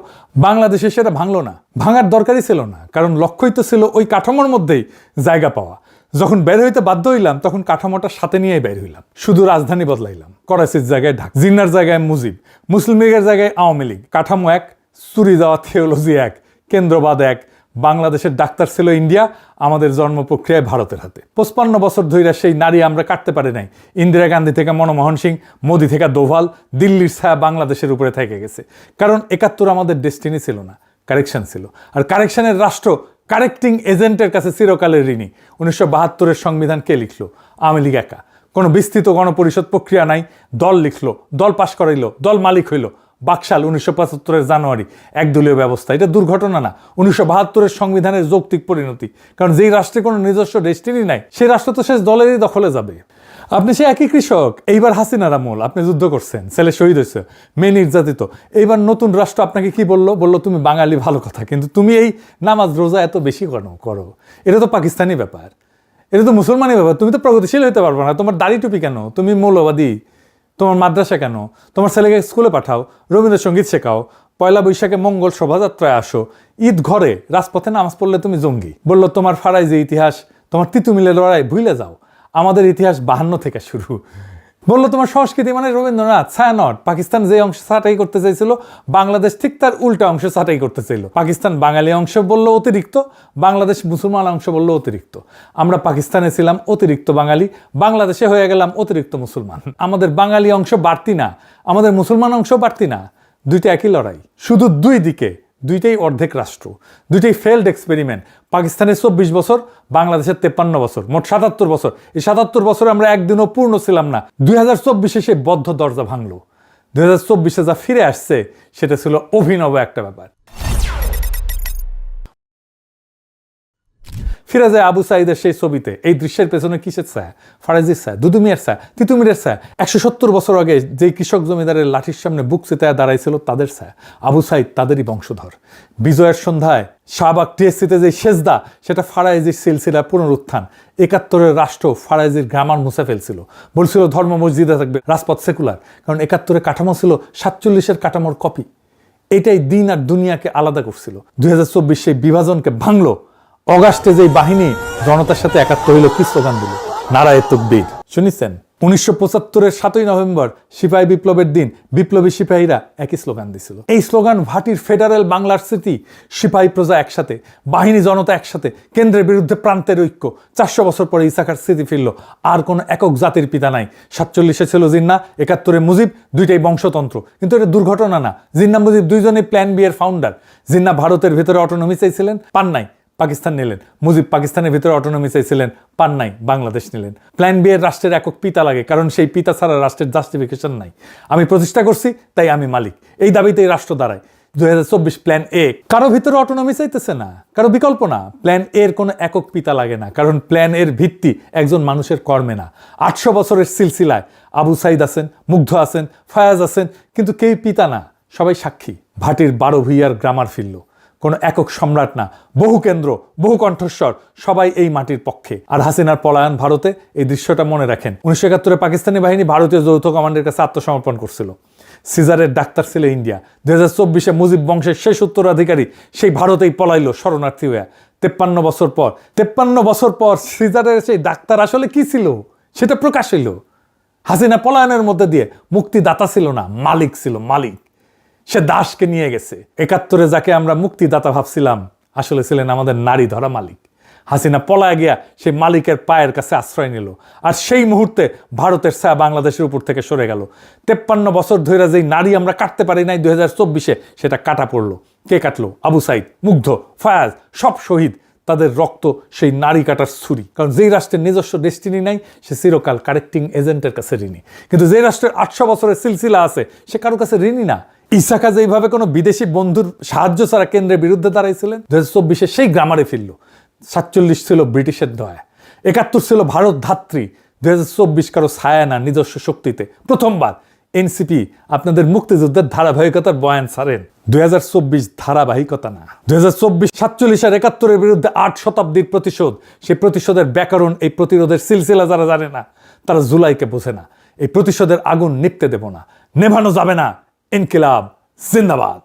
বাংলাদেশে সেটা ভাঙলো না, ভাঙার দরকারই ছিল না। কারণ লক্ষ্যই তো ছিল ওই কাঠামোর মধ্যেই জায়গা পাওয়া। যখন বের হইতে বাধ্য হইলাম, তখন কাঠামোটা সাথে নিয়েই বের হইলাম। শুধু রাজধানী বদলাইলাম, করাচির জায়গায় ঢাকা, জিন্নার জায়গায় মুজিব, মুসলিম লীগের জায়গায় আওয়ামী লীগ। কাঠামো এক, চুরি যাওয়া থিওলজি এক, কেন্দ্রবাদ এক। বাংলাদেশের ডাক্তার ছিল ইন্ডিয়া, আমাদের জন্ম প্রক্রিয়ায় ভারতের হাতে। 55 বছর ধরে সেই নারী আমরা কাটতে পারি নাই। ইন্দিরা গান্ধী থেকে মনমোহন সিং, মোদি থেকে দোভাল, দিল্লির ছায়া বাংলাদেশের উপরে থেকে গেছে। কারণ 71 আমাদের ডেস্টিনি ছিল না, কারেকশন ছিল। আর কারেকশনের রাষ্ট্র কারেক্টিং এজেন্টের কাছে চিরকালের ঋণী। 1972-এর সংবিধান কে লিখলো? আওয়ামী লীগ একা। কোনো বিস্তৃত গণপরিষদ প্রক্রিয়া নাই, দল লিখলো, দল পাশ করাইলো, দল মালিক হইল। বাকশাল 1975-এর জানুয়ারি, একদলীয় ব্যবস্থা। এটা দুর্ঘটনা না, 1972-এর সংবিধানের যৌক্তিক পরিণতি। কারণ যেই রাষ্ট্রে কোনো নিজস্ব ডেস্টিনি নাই, সেই রাষ্ট্র তো শেষ দলেরই দখলে যাবে। আপনি সে একই কৃষক, এইবার হাসিনার আমল, আপনি যুদ্ধ করছেন, ছেলে শহীদ হয়েছে, মেয়ে নির্যাতিত। এইবার নতুন রাষ্ট্র আপনাকে কি বললো? বললো তুমি বাঙালি, ভালো কথা, কিন্তু তুমি এই নামাজ রোজা এত বেশি করো। এটা তো পাকিস্তানি ব্যাপার, এটা তো মুসলমানি ব্যাপার। তুমি তো প্রগতিশীল হতে পারবে না। তোমার দাড়ি টুপি কেন? তুমি মৌলবাদী। তোমার মাদ্রাসা কেন? তোমার ছেলেকে স্কুলে পাঠাও, রবীন্দ্রসঙ্গীত শেখাও, পয়লা বৈশাখে মঙ্গল শোভাযাত্রায় আসো, ঈদ ঘরে রাজপথে নামাজ পড়লে তুমি জঙ্গি। বললো তোমার ফারাই যে ইতিহাস, তোমার তিতুমিলের লড়াই ভুলে যাও, আমাদের ইতিহাস 52 থেকে শুরু। বললো তোমার সংস্কৃতি মানে রবীন্দ্রনাথ, ছায়ানট। পাকিস্তান যে অংশ ছাঁটাই করতে চাইছিল, বাংলাদেশ ঠিক তার উল্টা অংশ ছাঁটাই করতে চাইল। পাকিস্তান বাঙালি অংশ বললো অতিরিক্ত, বাংলাদেশ মুসলমান অংশ বললো অতিরিক্ত। আমরা পাকিস্তানে ছিলাম অতিরিক্ত বাঙালি, বাংলাদেশে হয়ে গেলাম অতিরিক্ত মুসলমান। আমাদের বাঙালি অংশ বাড়তি না, আমাদের মুসলমান অংশ বাড়তি না, দুইটা একই লড়াই, শুধু দুই দিকে, দুইটাই অর্ধেক রাষ্ট্র, দুইটাই ফেল্ড এক্সপেরিমেন্ট। পাকিস্তানের 24 বছর, বাংলাদেশের 53 বছর, মোট 77 বছর। এই 77 বছরে আমরা একদিনও পূর্ণ ছিলাম না। 2024-এ সে বদ্ধ দরজা ভাঙলো। 2024-এ যা ফিরে আসছে সেটা ছিল অভিনব একটা ব্যাপার। ফিরে যায় আবু সাইদের সেই ছবিতে। এই দৃশ্যের পেছনে কিসের ছায়া? ফারাজির ছায়া, দুদুমিয়ার ছায়া, তিতুমিরের ছায়া। 170 বছর আগে যে কৃষক জমিদারের লাঠির সামনে বুক চিতায় দাঁড়াইছিল তাদের ছায়া। আবু সাইদ তাদেরই বংশধর। বিজয়ের সন্ধ্যায় শাহবাগ টিএসসিতে যে সেজদা, সেটা ফারাইজির সিলসিলা পুনরুত্থান। 71-এর রাষ্ট্র ফারাইজির গ্রামার মুছে ফেলছিল, বলছিল ধর্ম মসজিদে থাকবে, রাজপথ সেকুলার। কারণ 71-এর কাঠামো ছিল 47-এর কাঠামোর কপি। এটাই দিন আর দুনিয়াকে আলাদা করছিল। 2024 সেই বিভাজনকে ভাঙলো। অগাস্টে যেই বাহিনী জনতার সাথে একাত্ম হইল, কি স্লোগান দিল? নারায়ে তাকবীর। শুনেছেন? 1975-এর 7ই নভেম্বর সিপাহী বিপ্লবের দিন বিপ্লবী সিপাহীরা একই স্লোগান দিছিল। এই স্লোগান ভাটির ফেডারেল বাংলার স্মৃতি। সিপাহী প্রজা একসাথে, বাহিনী জনতা একসাথে, কেন্দ্রের বিরুদ্ধে প্রান্তের ঐক্য। 400 বছর পরে ইসাখার স্মৃতি ফিরল। আর কোনো একক জাতির পিতা নাই। 47-এ ছিল জিন্নাহ, 71-এ মুজিব, দুইটাই বংশতন্ত্র। কিন্তু এটা দুর্ঘটনা না। জিন্নাহ মুজিব দুইজনেই প্ল্যান বি এর ফাউন্ডার। জিন্নাহ ভারতের ভিতরে অটোনমি চাইছিলেন, পান নাই, পাকিস্তান নিলেন। মুজিব পাকিস্তানের ভিতরে অটোনমি চাইছিলেন, পান নাই, বাংলাদেশ নিলেন। প্ল্যান বি এর রাষ্ট্রের একক পিতা লাগে, কারণ সেই পিতা ছাড়া রাষ্ট্রের জাস্টিফিকেশন নাই। আমি প্রতিষ্ঠা করছি, তাই আমি মালিক, এই দাবিতেই রাষ্ট্র দাঁড়ায়। 2024 প্ল্যান এ। কারো ভিতরে অটোনমি চাইতেছে না, কারো বিকল্প না। প্ল্যান এর কোনো একক পিতা লাগে না, কারণ প্ল্যান এর ভিত্তি একজন মানুষের কর্মে না। 800 বছরের সিলসিলায় আবু সাইদ আছেন, মুগ্ধ আছেন, ফায়াজ আছেন, কিন্তু কেউ পিতা না, সবাই সাক্ষী। ভাটির 12 ভূঁইয়ার গ্রামার ফিরল। কোনো একক সম্রাট না, বহু কেন্দ্র, বহু কণ্ঠস্বর, সবাই এই মাটির পক্ষে। আর হাসিনার পলায়ন ভারতে, এই দৃশ্যটা মনে রাখেন। 1971-এ পাকিস্তানি বাহিনী ভারতীয় যৌথ কমান্ডের কাছে আত্মসমর্পণ করছিল। সিজারের ডাক্তার ছিল ইন্ডিয়া। 2024-এ মুজিব বংশের শেষ উত্তরাধিকারী সেই ভারতেই পলাইলো শরণার্থী হয়ে। 53 বছর পর সিজারের সেই ডাক্তার আসলে কি ছিল সেটা প্রকাশ হইল। হাসিনা পলায়নের মধ্যে দিয়ে মুক্তিদাতা ছিল না, মালিক ছিল, মালিক। সে দাসকে নিয়ে গেছে। 71-এ যাকে আমরা মুক্তিদাতা ভাবছিলাম, আসলে ছিলেন আমাদের নারী ধরা মালিক। হাসিনা পলায় গিয়া সেই মালিকের পায়ের কাছে আশ্রয় নিল। আর সেই মুহূর্তে ভারতের ছায়া বাংলাদেশের উপর থেকে সরে গেল। 53 বছর ধরে যেই নারী আমরা কাটতে পারি নাই, 2024-এ সেটা কাটা পড়লো। কে কাটলো? আবু সাইদ, মুগ্ধ, ফায়াজ, সব শহীদ। তাদের রক্ত সেই নারী কাটার ছুরি। কারণ যেই রাষ্ট্রের নিজস্ব ডেস্টিনি নাই, সে চিরকাল কারেক্টিং এজেন্টের কাছে ঋণী। কিন্তু যে রাষ্ট্রের 800 বছরের সিলসিলা আছে, সে কারো কাছে ঋণী না। ইসাকা যেইভাবে কোনো বিদেশি বন্ধুর সাহায্য ছাড়া কেন্দ্রের বিরুদ্ধে দাঁড়াইছিলেন, 2024-এ সেই গ্রামারে ফিরল। 47 ছিল ব্রিটিশের দয়া, 71 ছিল ভারত ধাত্রী। 2024 কারো ছায়া না, নিজস্ব শক্তিতে প্রথমবার এনসিপি আপনাদের মুক্তিযুদ্ধের ধারাবাহিকতার বয়ান ছাড়েন। 2024 ধারাবাহিকতা না। 2024 47 আর 71-এর বিরুদ্ধে 8 শতাব্দীর প্রতিশোধ। সেই প্রতিশোধের ব্যাকরণ, এই প্রতিরোধের সিলসিলা যারা জানে না, তারা জুলাইকে বোঝে না। এই প্রতিশোধের আগুন নিভতে দেব না, নেভানো যাবে না। ইনকিলাব জিন্দাবাদ।